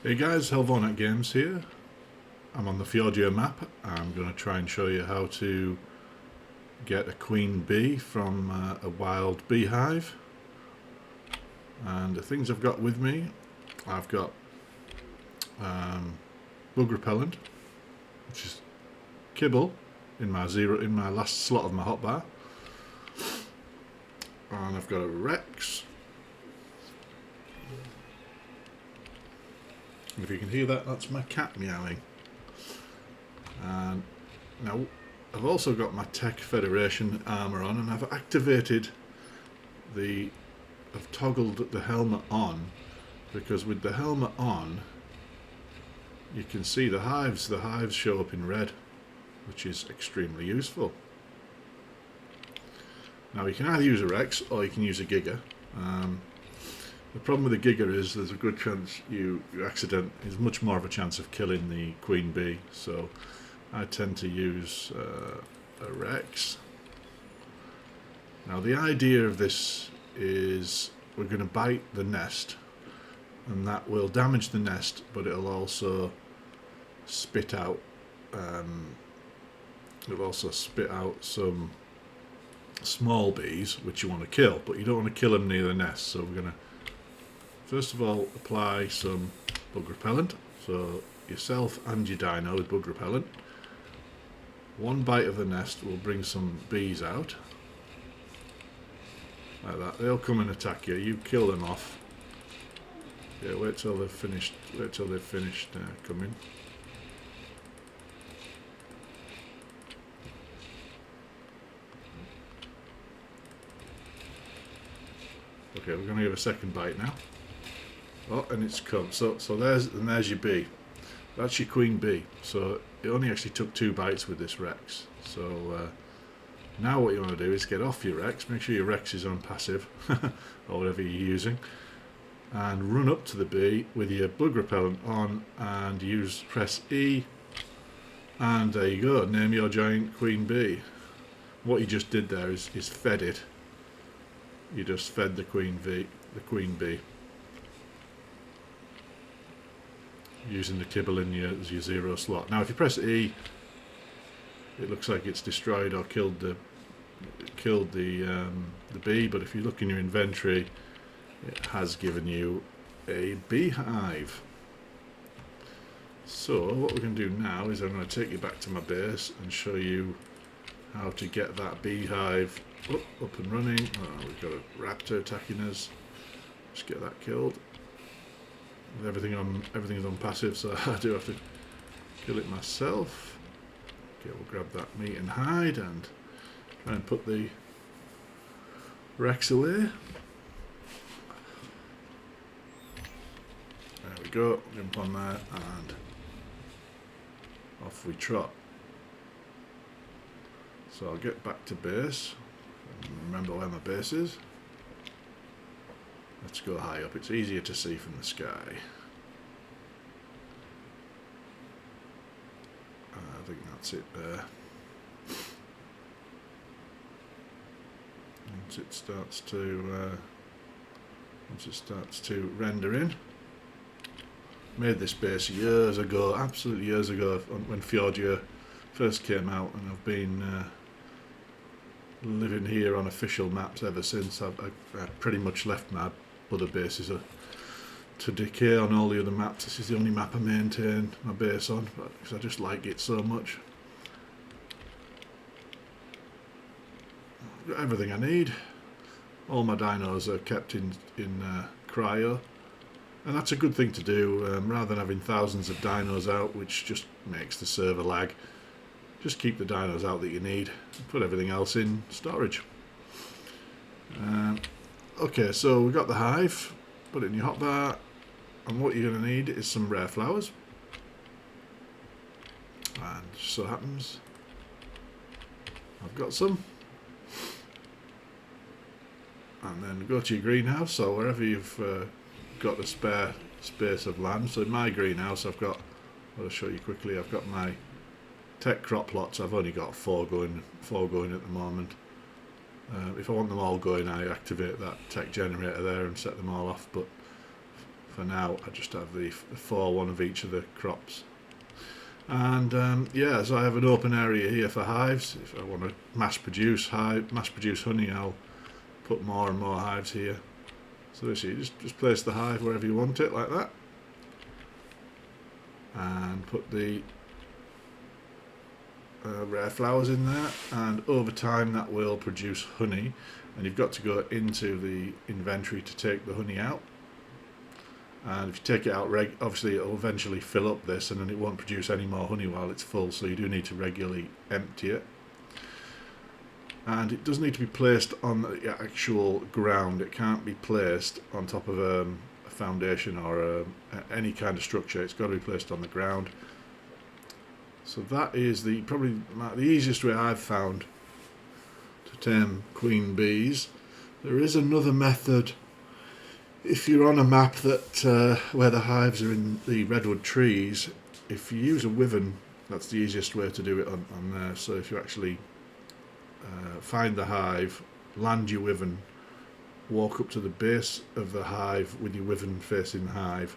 Hey guys, Helvonet Games here. I'm on the Fjordur map. I'm going to try and show you how to get a queen bee from a wild beehive. And the things I've got with me, I've got bug repellent, which is kibble in my last slot of my hotbar, and I've got a Rex. If you can hear that, that's my cat meowing. And now I've also got my Tech Federation armour on, and I've activated I've toggled the helmet on, because with the helmet on you can see the hives show up in red, which is extremely useful. Now you can either use a Rex or you can use a Giga. The problem with the Giga is there's a good chance there's much more of a chance of killing the queen bee, so I tend to use a Rex. Now the idea of this is we're going to bite the nest, and that will damage the nest, but it'll also spit out some small bees which you want to kill, but you don't want to kill them near the nest. So we're going to first of all apply some bug repellent, so yourself and your dino with bug repellent. One bite of the nest will bring some bees out like that. They'll come and attack you. You kill them off. Yeah, wait till they've finished coming. Okay, we're going to give a second bite now. Oh, and it's come. So there's your bee. That's your queen bee. So it only actually took 2 bites with this Rex. So now what you want to do is get off your Rex. Make sure your Rex is on passive or whatever you're using, and run up to the bee with your bug repellent on, and press E, and there you go. Name your giant queen bee. What you just did there is fed it. You just fed the queen bee. Using the kibble in your 0 slot. Now if you press E, it looks like it's destroyed or killed the bee, but if you look in your inventory, it has given you a beehive. So what we're going to do now is I'm going to take you back to my base and show you how to get that beehive up and running. Oh, we've got a raptor attacking us. Just get that killed. Everything's on passive, so I do have to kill it myself. Okay, we'll grab that meat and hide and try and put the Rex away. There we go, jump on there and off we trot. So I'll get back to base and remember where my base is. Let's go high up, it's easier to see from the sky. I think that's it there. Once it starts to render in. Made this base years ago, absolutely years ago, when Fjordur first came out, and I've been living here on official maps ever since. I've pretty much left my other bases to decay on all the other maps. This is the only map I maintain my base on, because I just like it so much. I've got everything I need. All my dinos are kept in cryo, and that's a good thing to do, rather than having thousands of dinos out, which just makes the server lag. Just keep the dinos out that you need, put everything else in storage. Okay, so we've got the hive, put it in your hotbar, and what you're going to need is some rare flowers. And just so happens I've got some. And then go to your greenhouse, so wherever you've got a spare space of land. So in my greenhouse I'll show you quickly, I've got my tech crop plots. I've only got 4 going at the moment. If I want them all going, I activate that tech generator there and set them all off, but for now I just have the 4, one of each of the crops. And yeah, so I have an open area here for hives. If I want to mass produce honey, I'll put more and more hives here. So this, you just place the hive wherever you want it, like that, and put the rare flowers in there, and over time that will produce honey, and you've got to go into the inventory to take the honey out. And if you take it out, obviously it will eventually fill up this, and then it won't produce any more honey while it's full, so you do need to regularly empty it. And it does need to be placed on the actual ground. It can't be placed on top of a foundation or any kind of structure. It's got to be placed on the ground. So that is probably the easiest way I've found to tame queen bees. There is another method. If you're on a map that where the hives are in the redwood trees, if you use a wyvern, that's the easiest way to do it on there. So if you actually find the hive, land your wyvern, walk up to the base of the hive with your wyvern facing the hive,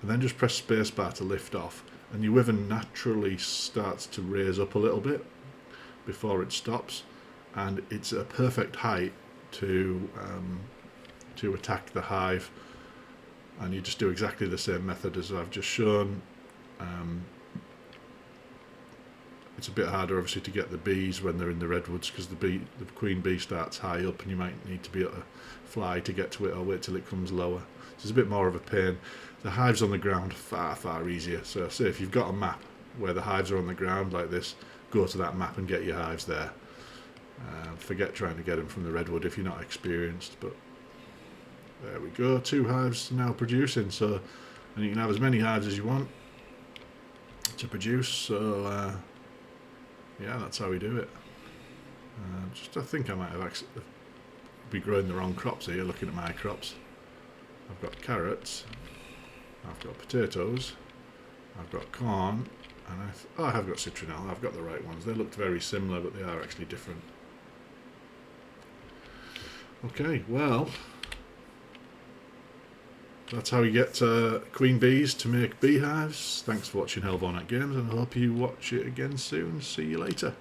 and then just press spacebar to lift off, and your wyvern naturally starts to raise up a little bit before it stops, and it's a perfect height to attack the hive. And you just do exactly the same method as I've just shown. It's a bit harder obviously to get the bees when they're in the redwoods, because the queen bee starts high up and you might need to be able to fly to get to it, or wait till it comes lower. So it's a bit more of a pain. The hives on the ground far easier. So say if you've got a map where the hives are on the ground like this, go to that map and get your hives there. Forget trying to get them from the redwood if you're not experienced. But there we go, 2 hives now producing. So, and you can have as many hives as you want to produce. So yeah, that's how we do it. I think I might have actually be growing the wrong crops here, looking at my crops. I've got carrots, I've got potatoes, I've got corn, and I have got citronelle. I've got the right ones. They looked very similar, but they are actually different. Okay, well, that's how you get queen bees to make beehives. Thanks for watching Hellborn at Games, and I hope you watch it again soon. See you later.